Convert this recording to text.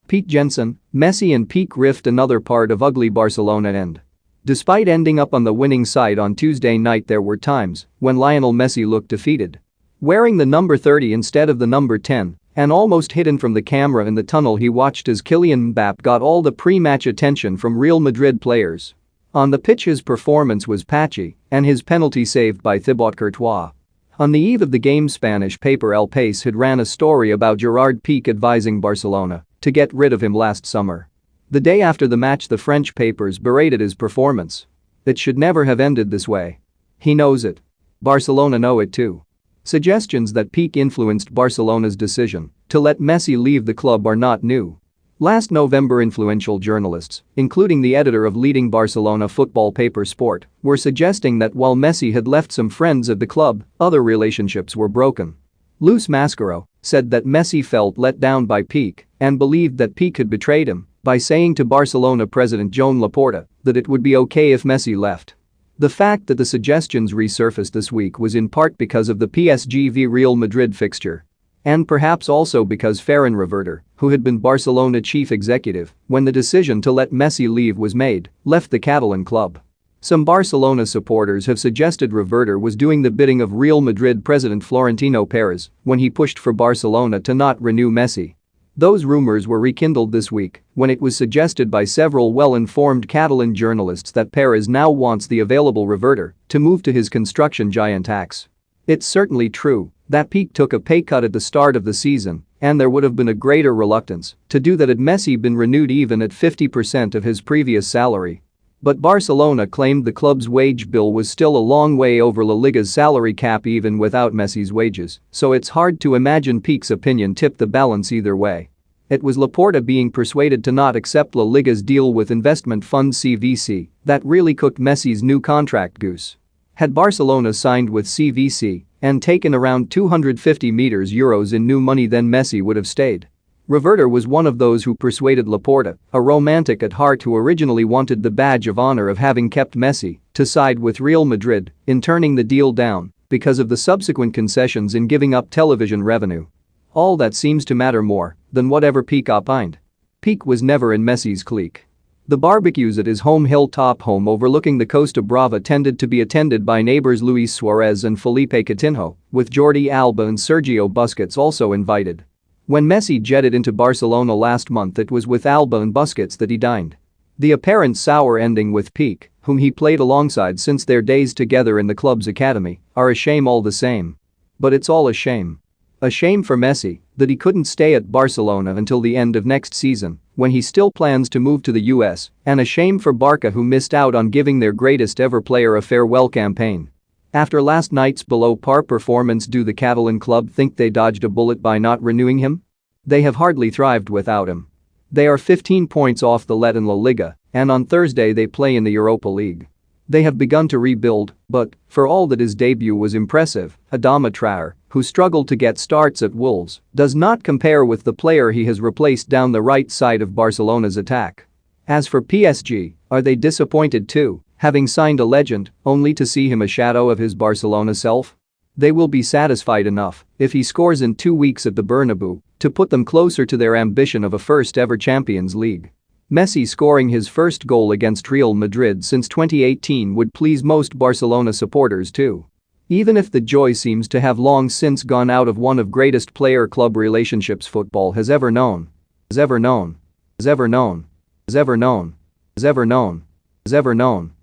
Pique JENSON, Messi and Pique rift another part of ugly Barcelona end. Despite ending up on the winning side on Tuesday night, there were times when Lionel Messi looked defeated. Wearing the number 30 instead of the number 10 and almost hidden from the camera in the tunnel, he watched as Kylian Mbappe got all the pre-match attention from Real Madrid players. On the pitch, his performance was patchy and his penalty saved by Thibaut Courtois. On the eve of the game, Spanish paper El País had ran a story about Gerard Pique advising Barcelona to get rid of him last summer. The day after the match, the French papers berated his performance. It should never have ended this way. He knows it. Barcelona know it too. Suggestions that Pique influenced Barcelona's decision to let Messi leave the club are not new. Last November, influential journalists, including the editor of leading Barcelona football paper Sport, were suggesting that while Messi had left some friends at the club, other relationships were broken. Luis Mascaro said that Messi felt let down by Pique and believed that Pique had betrayed him by saying to Barcelona president Joan Laporta that it would be okay if Messi left. The fact that the suggestions resurfaced this week was in part because of the PSG v Real Madrid fixture. And perhaps also because Ferran Reverter, who had been Barcelona chief executive when the decision to let Messi leave was made, left the Catalan club. Some Barcelona supporters have suggested Reverter was doing the bidding of Real Madrid president Florentino Perez when he pushed for Barcelona to not renew Messi. Those rumors were rekindled this week when it was suggested by several well-informed Catalan journalists that Perez now wants the available Reverter to move to his construction giant Ajax. It's certainly true that Pique took a pay cut at the start of the season, and there would have been a greater reluctance to do that had Messi been renewed even at 50% of his previous salary. But Barcelona claimed the club's wage bill was still a long way over La Liga's salary cap even without Messi's wages, so it's hard to imagine Pique's opinion tipped the balance either way. It was Laporta being persuaded to not accept La Liga's deal with investment fund CVC that really cooked Messi's new contract goose. Had Barcelona signed with CVC and taken around €250 in new money, then Messi would have stayed. Reverter was one of those who persuaded Laporta, a romantic at heart who originally wanted the badge of honor of having kept Messi, to side with Real Madrid in turning the deal down because of the subsequent concessions in giving up television revenue. All that seems to matter more than whatever Pique opined. Pique was never in Messi's clique. The barbecues at his home hilltop home overlooking the Costa Brava tended to be attended by neighbors Luis Suarez and Felipe Coutinho, with Jordi Alba and Sergio Busquets also invited. When Messi jetted into Barcelona last month, it was with Alba and Busquets that he dined. The apparent sour ending with Pique, whom he played alongside since their days together in the club's academy, are a shame all the same. But it's all a shame. A shame for Messi that he couldn't stay at Barcelona until the end of next season, when he still plans to move to the US, and a shame for Barca, who missed out on giving their greatest ever player a farewell campaign. After last night's below-par performance, do the Catalan club think they dodged a bullet by not renewing him? They have hardly thrived without him. They are 15 points off the lead in La Liga, and on Thursday they play in the Europa League. They have begun to rebuild, but, for all that his debut was impressive, Adama Traoré, who struggled to get starts at Wolves, does not compare with the player he has replaced down the right side of Barcelona's attack. As for PSG, are they disappointed too, having signed a legend only to see him a shadow of his Barcelona self? They will be satisfied enough if he scores in 2 weeks at the Bernabeu to put them closer to their ambition of a first-ever Champions League. Messi scoring his first goal against Real Madrid since 2018 would please most Barcelona supporters too. Even if the joy seems to have long since gone out of one of greatest player-club relationships football has ever known. Has ever known. Has ever known. Has ever known. Has ever known. Has ever known.